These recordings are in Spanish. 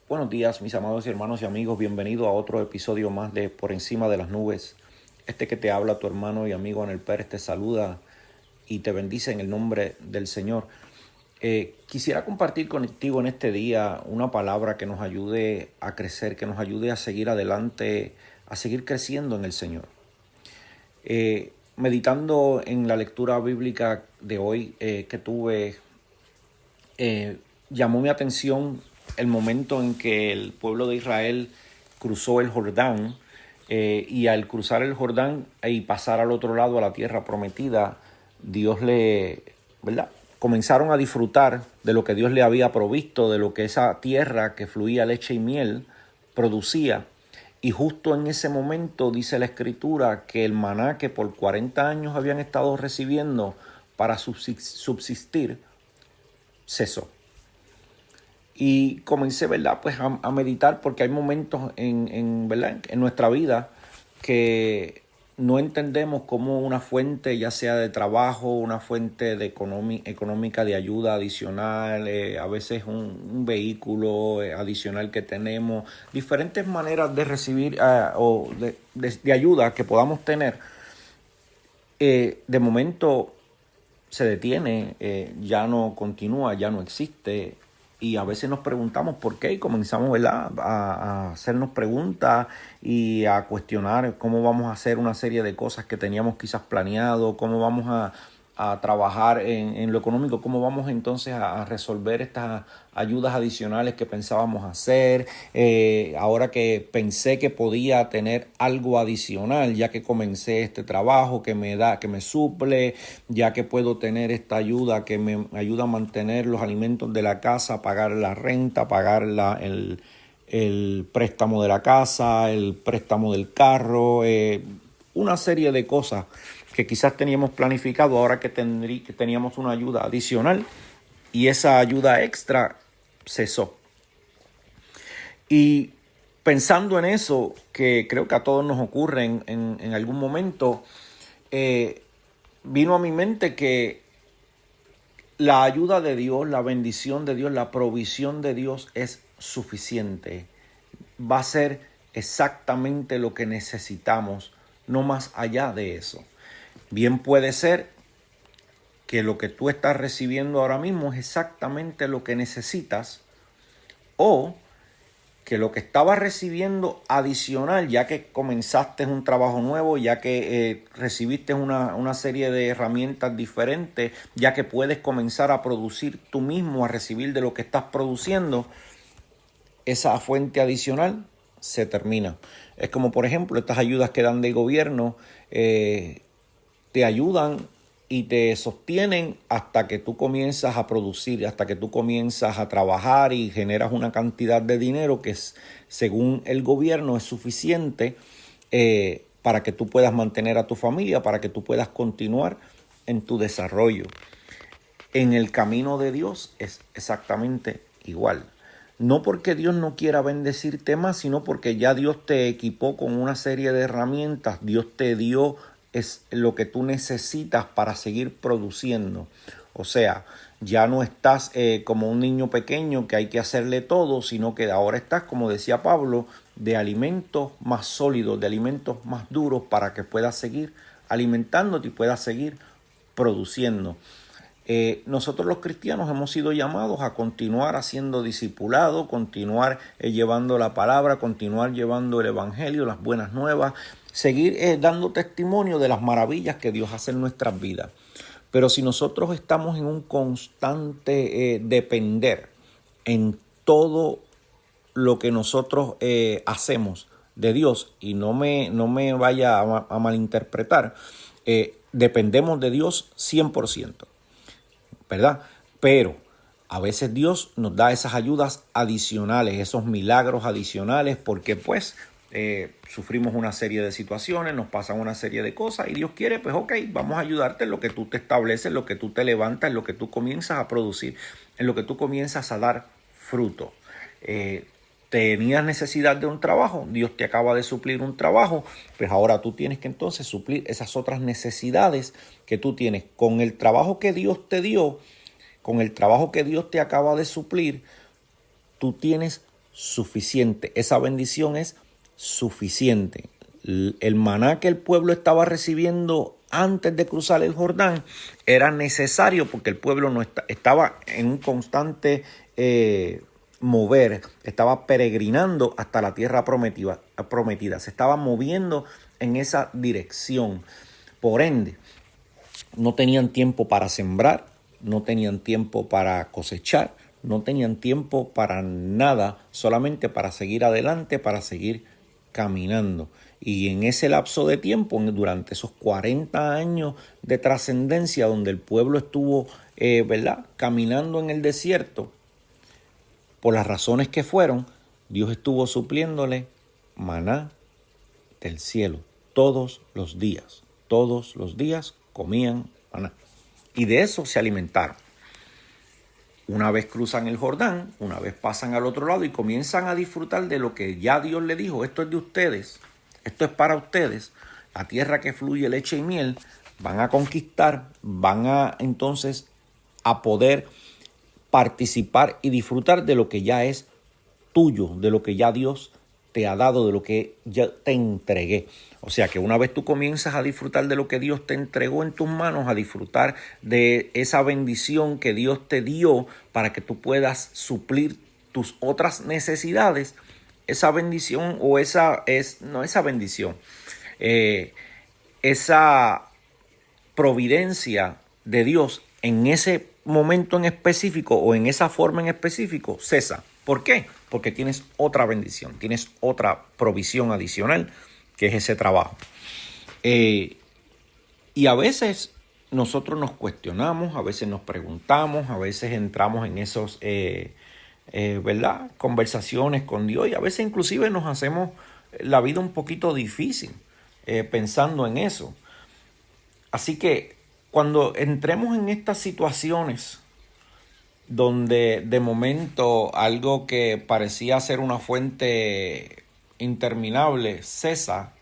Buenos días, mis amados hermanos y amigos. Bienvenido a otro episodio más de Por Encima de las Nubes. Este que te habla, tu hermano y amigo Anel Pérez, te saluda y te bendice en el nombre del Señor. Quisiera compartir contigo en este día una palabra que nos ayude a crecer, que nos ayude a seguir adelante, a seguir creciendo en el Señor. Meditando en la lectura bíblica de hoy que tuve, llamó mi atención el momento en que el pueblo de Israel cruzó el Jordán, y al cruzar el Jordán y pasar al otro lado a la tierra prometida, ¿verdad? Comenzaron a disfrutar de lo que Dios le había provisto, de lo que esa tierra que fluía leche y miel producía. Y justo en ese momento dice la Escritura que el maná que por 40 años habían estado recibiendo para subsistir cesó. Y comencé, ¿verdad? Pues a meditar, porque hay momentos ¿verdad? En nuestra vida que no entendemos cómo una fuente, ya sea de trabajo, una fuente de económica de ayuda adicional, a veces un vehículo adicional que tenemos, diferentes maneras de recibir o de ayuda que podamos tener, de momento se detiene, ya no continúa, ya no existe. Y a veces nos preguntamos por qué y comenzamos, ¿verdad?, a hacernos preguntas y a cuestionar cómo vamos a hacer una serie de cosas que teníamos quizás planeado, cómo vamos a trabajar en lo económico, cómo vamos entonces a resolver estas ayudas adicionales que pensábamos hacer. Ahora que pensé que podía tener algo adicional, ya que comencé este trabajo que me suple, ya que puedo tener esta ayuda que me ayuda a mantener los alimentos de la casa, pagar la renta, pagar el préstamo de la casa, el préstamo del carro, una serie de cosas que quizás teníamos planificado ahora que teníamos una ayuda adicional y esa ayuda extra cesó. Y pensando en eso, que creo que a todos nos ocurre en algún momento, vino a mi mente que la ayuda de Dios, la bendición de Dios, la provisión de Dios es suficiente. Va a ser exactamente lo que necesitamos, no más allá de eso. Bien puede ser que lo que tú estás recibiendo ahora mismo es exactamente lo que necesitas, o que lo que estabas recibiendo adicional, ya que comenzaste un trabajo nuevo, ya que recibiste una serie de herramientas diferentes, ya que puedes comenzar a producir tú mismo, a recibir de lo que estás produciendo, esa fuente adicional se termina. Es como, por ejemplo, estas ayudas que dan del gobierno, te ayudan y te sostienen hasta que tú comienzas a producir, hasta que tú comienzas a trabajar y generas una cantidad de dinero que según el gobierno es suficiente para que tú puedas mantener a tu familia, para que tú puedas continuar en tu desarrollo. En el camino de Dios es exactamente igual. No porque Dios no quiera bendecirte más, sino porque ya Dios te equipó con una serie de herramientas. Dios te dio es lo que tú necesitas para seguir produciendo. O sea, ya no estás como un niño pequeño que hay que hacerle todo, sino que ahora estás, como decía Pablo, de alimentos más sólidos, de alimentos más duros para que puedas seguir alimentándote y puedas seguir produciendo. Nosotros los cristianos hemos sido llamados a continuar haciendo discipulado, continuar llevando la palabra, continuar llevando el evangelio, las buenas nuevas, seguir dando testimonio de las maravillas que Dios hace en nuestras vidas. Pero si nosotros estamos en un constante depender en todo lo que nosotros hacemos de Dios, y no me vaya a malinterpretar, dependemos de Dios 100%. ¿Verdad? Pero a veces Dios nos da esas ayudas adicionales, esos milagros adicionales, porque pues sufrimos una serie de situaciones, nos pasan una serie de cosas y Dios quiere, pues ok, vamos a ayudarte en lo que tú te estableces, en lo que tú te levantas, en lo que tú comienzas a producir, en lo que tú comienzas a dar fruto. Tenías necesidad de un trabajo, Dios te acaba de suplir un trabajo, pues ahora tú tienes que entonces suplir esas otras necesidades que tú tienes con el trabajo que Dios te dio, con el trabajo que Dios te acaba de suplir. Tú tienes suficiente. Esa bendición es suficiente. El maná que el pueblo estaba recibiendo antes de cruzar el Jordán era necesario porque el pueblo no estaba en un constante mover, estaba peregrinando hasta la tierra prometida, se estaba moviendo en esa dirección. Por ende, no tenían tiempo para sembrar, no tenían tiempo para cosechar, no tenían tiempo para nada, solamente para seguir adelante, para seguir caminando. Y en ese lapso de tiempo, durante esos 40 años de trascendencia donde el pueblo estuvo, caminando en el desierto, por las razones que fueron, Dios estuvo supliéndole maná del cielo todos los días. Todos los días comían maná. Y de eso se alimentaron. Una vez cruzan el Jordán, una vez pasan al otro lado y comienzan a disfrutar de lo que ya Dios le dijo: esto es de ustedes, esto es para ustedes, la tierra que fluye leche y miel. Van a conquistar, van a entonces a poder participar y disfrutar de lo que ya es tuyo, de lo que ya Dios te ha dado, de lo que ya te entregué. O sea que una vez tú comienzas a disfrutar de lo que Dios te entregó en tus manos, a disfrutar de esa bendición que Dios te dio para que tú puedas suplir tus otras necesidades, esa bendición o esa providencia de Dios en ese momento en específico o en esa forma en específico cesa. ¿Por qué? Porque tienes otra bendición, tienes otra provisión adicional, que es ese trabajo. Y a veces nosotros nos cuestionamos, a veces nos preguntamos, a veces entramos en esos conversaciones con Dios, y a veces inclusive nos hacemos la vida un poquito difícil pensando en eso. Así que cuando entremos en estas situaciones donde de momento algo que parecía ser una fuente interminable cesa,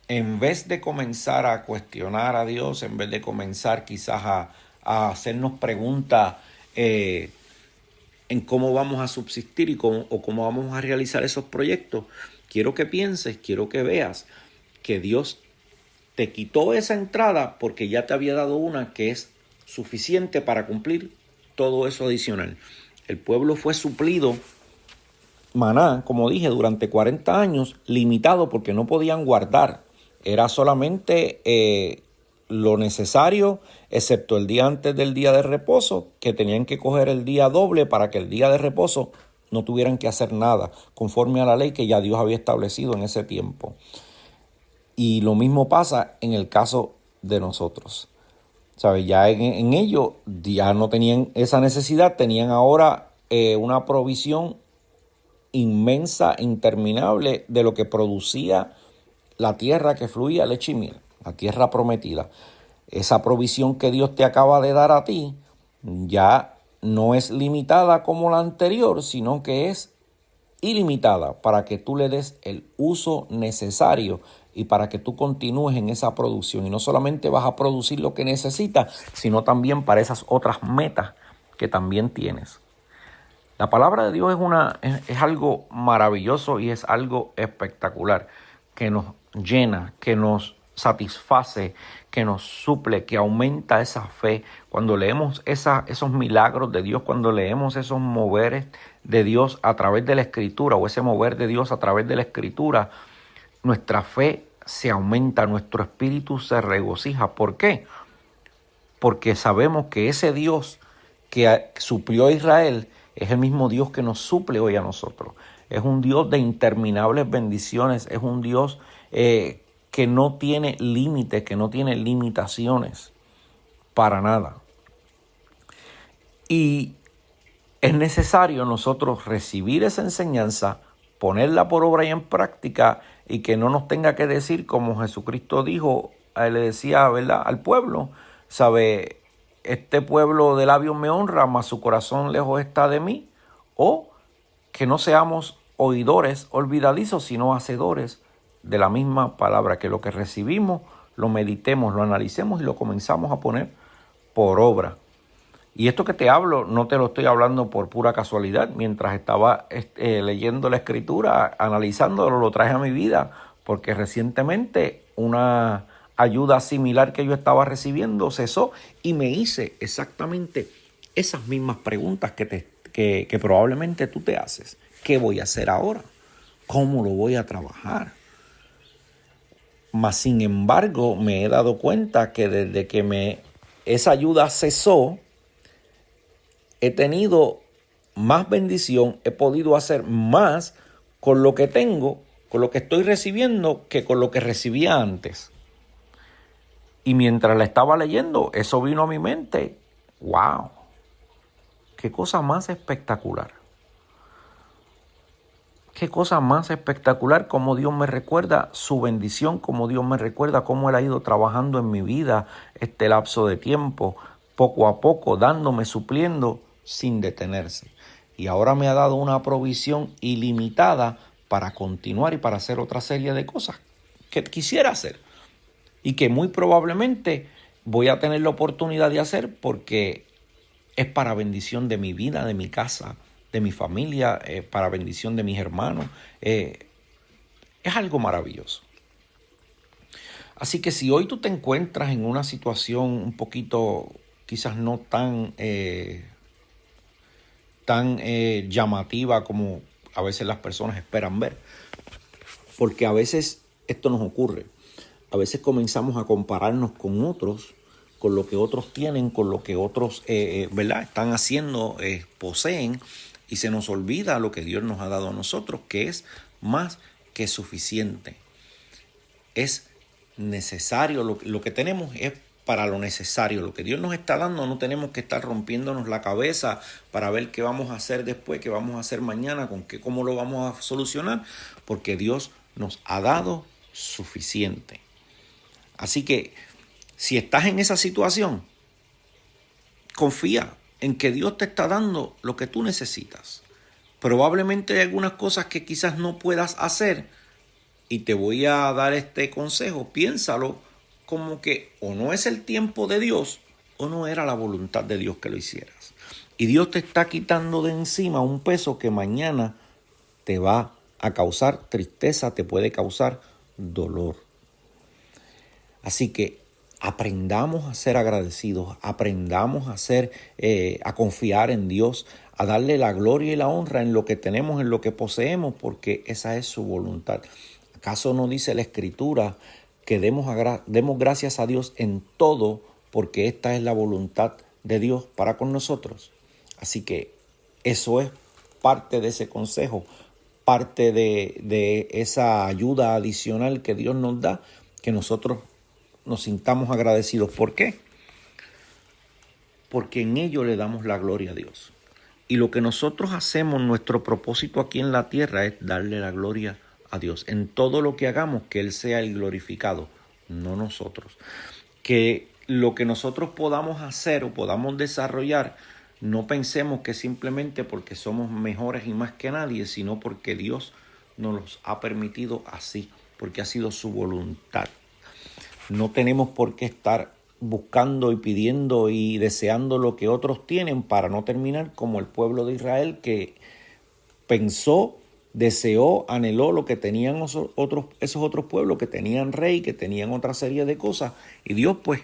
en vez de comenzar a cuestionar a Dios, en vez de comenzar quizás a hacernos preguntas en cómo vamos a subsistir y cómo vamos a realizar esos proyectos, quiero que pienses, quiero que veas que Dios te quitó esa entrada porque ya te había dado una que es suficiente para cumplir todo eso adicional. El pueblo fue suplido maná, como dije, durante 40 años, limitado porque no podían guardar. Era solamente lo necesario, excepto el día antes del día de reposo, que tenían que coger el día doble para que el día de reposo no tuvieran que hacer nada, conforme a la ley que ya Dios había establecido en ese tiempo. Y lo mismo pasa en el caso de nosotros. ¿Sabes? Ya en ello ya no tenían esa necesidad, tenían ahora una provisión inmensa, interminable de lo que producía la tierra que fluía leche y miel, la tierra prometida. Esa provisión que Dios te acaba de dar a ti ya no es limitada como la anterior, sino que es ilimitada para que tú le des el uso necesario y para que tú continúes en esa producción. Y no solamente vas a producir lo que necesitas, sino también para esas otras metas que también tienes. La palabra de Dios es algo maravilloso y es algo espectacular, que nos llena, que nos satisface, que nos suple, que aumenta esa fe. Cuando leemos esos milagros de Dios, cuando leemos esos moveres de Dios a través de la Escritura, o ese mover de Dios a través de la Escritura, nuestra fe se aumenta, nuestro espíritu se regocija. ¿Por qué? Porque sabemos que ese Dios que suplió a Israel es el mismo Dios que nos suple hoy a nosotros. Es un Dios de interminables bendiciones, es un Dios que no tiene límites, que no tiene limitaciones para nada. Y es necesario nosotros recibir esa enseñanza, ponerla por obra y en práctica, y que no nos tenga que decir, como Jesucristo dijo, le decía, ¿verdad?, al pueblo, ¿sabe? Este pueblo de labios me honra, mas su corazón lejos está de mí. O que no seamos oidores olvidadizos, sino hacedores de la misma palabra, que lo que recibimos lo meditemos, lo analicemos y lo comenzamos a poner por obra. Y esto que te hablo, no te lo estoy hablando por pura casualidad. Mientras estaba leyendo la escritura, analizándolo, lo traje a mi vida, porque recientemente una ayuda similar que yo estaba recibiendo cesó y me hice exactamente esas mismas preguntas que probablemente tú te haces. ¿Qué voy a hacer ahora? ¿Cómo lo voy a trabajar? Mas, sin embargo, me he dado cuenta que desde que esa ayuda cesó, he tenido más bendición, he podido hacer más con lo que tengo, con lo que estoy recibiendo, que con lo que recibía antes. Y mientras la estaba leyendo, eso vino a mi mente. ¡Wow! ¡Qué cosa más espectacular! Qué cosa más espectacular, cómo Dios me recuerda su bendición, cómo Dios me recuerda cómo Él ha ido trabajando en mi vida este lapso de tiempo, poco a poco, dándome, supliendo, sin detenerse. Y ahora me ha dado una provisión ilimitada para continuar y para hacer otra serie de cosas que quisiera hacer y que muy probablemente voy a tener la oportunidad de hacer porque es para bendición de mi vida, de mi casa, de mi familia, para bendición de mis hermanos. Es algo maravilloso. Así que si hoy tú te encuentras en una situación un poquito, quizás no tan llamativa como a veces las personas esperan ver, porque a veces esto nos ocurre. A veces comenzamos a compararnos con otros, con lo que otros tienen, con lo que otros ¿verdad? Están haciendo, poseen, y se nos olvida lo que Dios nos ha dado a nosotros, que es más que suficiente. Es necesario, lo que tenemos es para lo necesario. Lo que Dios nos está dando, no tenemos que estar rompiéndonos la cabeza para ver qué vamos a hacer después, qué vamos a hacer mañana, cómo lo vamos a solucionar, porque Dios nos ha dado suficiente. Así que si estás en esa situación, confía en que Dios te está dando lo que tú necesitas. Probablemente hay algunas cosas que quizás no puedas hacer y te voy a dar este consejo. Piénsalo como que o no es el tiempo de Dios o no era la voluntad de Dios que lo hicieras. Y Dios te está quitando de encima un peso que mañana te va a causar tristeza, te puede causar dolor. Así que aprendamos a ser agradecidos, aprendamos a confiar en Dios, a darle la gloria y la honra en lo que tenemos, en lo que poseemos, porque esa es su voluntad. ¿Acaso no dice la Escritura que demos gracias a Dios en todo, porque esta es la voluntad de Dios para con nosotros? Así que eso es parte de ese consejo, parte de esa ayuda adicional que Dios nos da, que nosotros nos sintamos agradecidos. ¿Por qué? Porque en ello le damos la gloria a Dios. Y lo que nosotros hacemos, nuestro propósito aquí en la tierra es darle la gloria a Dios. En todo lo que hagamos, que Él sea el glorificado, no nosotros. Que lo que nosotros podamos hacer o podamos desarrollar, no pensemos que simplemente porque somos mejores y más que nadie, sino porque Dios nos los ha permitido así, porque ha sido su voluntad. No tenemos por qué estar buscando y pidiendo y deseando lo que otros tienen para no terminar como el pueblo de Israel, que pensó, deseó, anheló lo que tenían esos otros pueblos, que tenían rey, que tenían otra serie de cosas, y Dios pues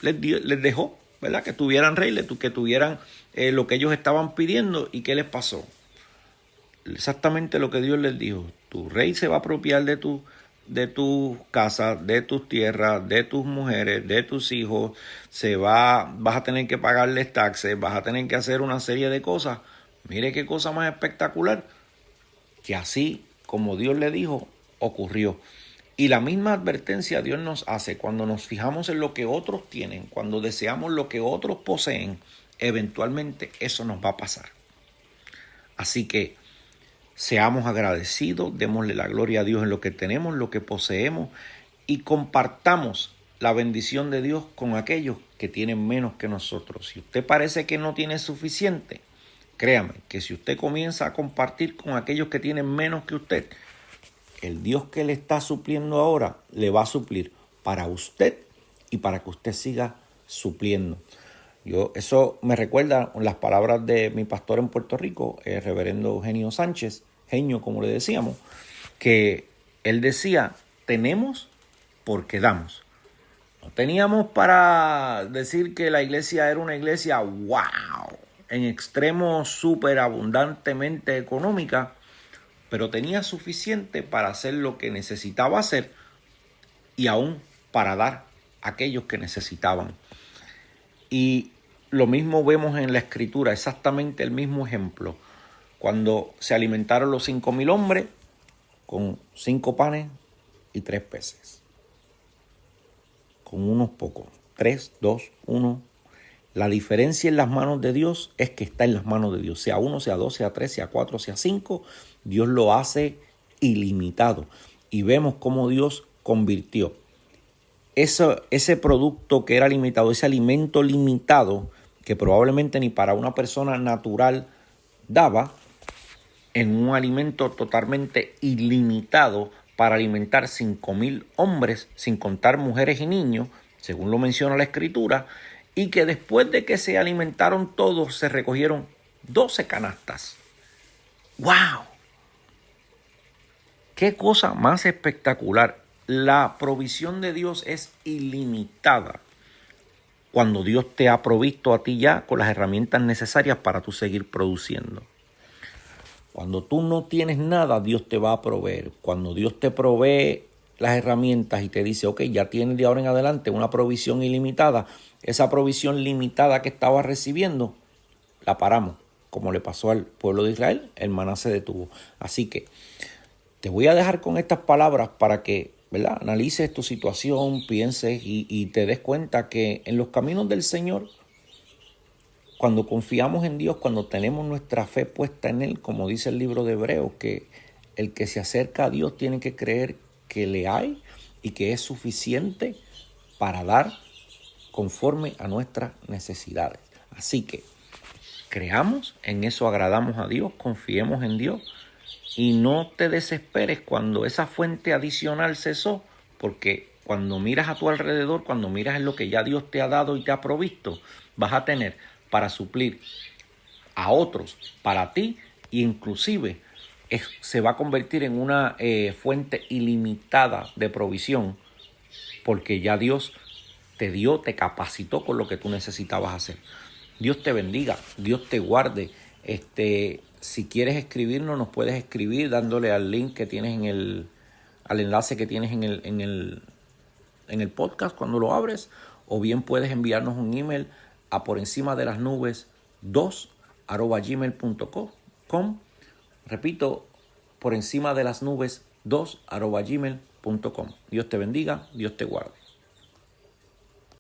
les dejó, ¿verdad? Que tuvieran rey, que tuvieran lo que ellos estaban pidiendo. ¿Y qué les pasó? Exactamente lo que Dios les dijo: tu rey se va a apropiar de tus casas, de tus tierras, de tus mujeres, de tus hijos, vas a tener que pagarles taxes, vas a tener que hacer una serie de cosas. Mire qué cosa más espectacular, que así como Dios le dijo, ocurrió. Y la misma advertencia Dios nos hace cuando nos fijamos en lo que otros tienen, cuando deseamos lo que otros poseen, eventualmente eso nos va a pasar. Así que seamos agradecidos, démosle la gloria a Dios en lo que tenemos, lo que poseemos, y compartamos la bendición de Dios con aquellos que tienen menos que nosotros. Si usted parece que no tiene suficiente, créame que si usted comienza a compartir con aquellos que tienen menos que usted, el Dios que le está supliendo ahora le va a suplir para usted y para que usted siga supliendo. Eso me recuerda las palabras de mi pastor en Puerto Rico, el reverendo Eugenio Sánchez, Genio como le decíamos, que él decía, tenemos porque damos. No teníamos para decir que la iglesia era una iglesia wow, en extremo súper abundantemente económica, pero tenía suficiente para hacer lo que necesitaba hacer y aún para dar a aquellos que necesitaban. Y lo mismo vemos en la escritura, exactamente el mismo ejemplo. Cuando se alimentaron los 5,000 hombres con 5 panes y 3 peces. Con unos pocos. 3, 2, 1. La diferencia en las manos de Dios es que está en las manos de Dios. Sea 1, sea 2, sea 3, sea 4, sea 5. Dios lo hace ilimitado. Y vemos cómo Dios convirtió ese producto que era limitado, ese alimento limitado, que probablemente ni para una persona natural daba, en un alimento totalmente ilimitado para alimentar 5,000 hombres, sin contar mujeres y niños, según lo menciona la Escritura, y que después de que se alimentaron todos, se recogieron 12 canastas. ¡Wow! ¡Qué cosa más espectacular! La provisión de Dios es ilimitada cuando Dios te ha provisto a ti ya con las herramientas necesarias para tú seguir produciendo. Cuando tú no tienes nada, Dios te va a proveer. Cuando Dios te provee las herramientas y te dice, ok, ya tienes de ahora en adelante una provisión ilimitada, esa provisión limitada que estabas recibiendo, la paramos. Como le pasó al pueblo de Israel, el maná se detuvo. Así que te voy a dejar con estas palabras para que, ¿verdad?, analices tu situación, pienses y te des cuenta que en los caminos del Señor, cuando confiamos en Dios, cuando tenemos nuestra fe puesta en Él, como dice el libro de Hebreos, que el que se acerca a Dios tiene que creer que le hay y que es suficiente para dar conforme a nuestras necesidades. Así que creamos, en eso agradamos a Dios, confiemos en Dios y no te desesperes cuando esa fuente adicional cesó, porque cuando miras a tu alrededor, cuando miras en lo que ya Dios te ha dado y te ha provisto, vas a tener para suplir a otros, para ti, e inclusive se va a convertir en una fuente ilimitada de provisión, porque ya Dios te dio, te capacitó con lo que tú necesitabas hacer. Dios te bendiga, Dios te guarde. Si quieres escribirnos, nos puedes escribir dándole al link que tienes al enlace que tienes en el podcast cuando lo abres, o bien puedes enviarnos un email a por encima de las nubes 2@gmail.com. Repito, por encima de las nubes 2@gmail.com. Dios te bendiga, Dios te guarde.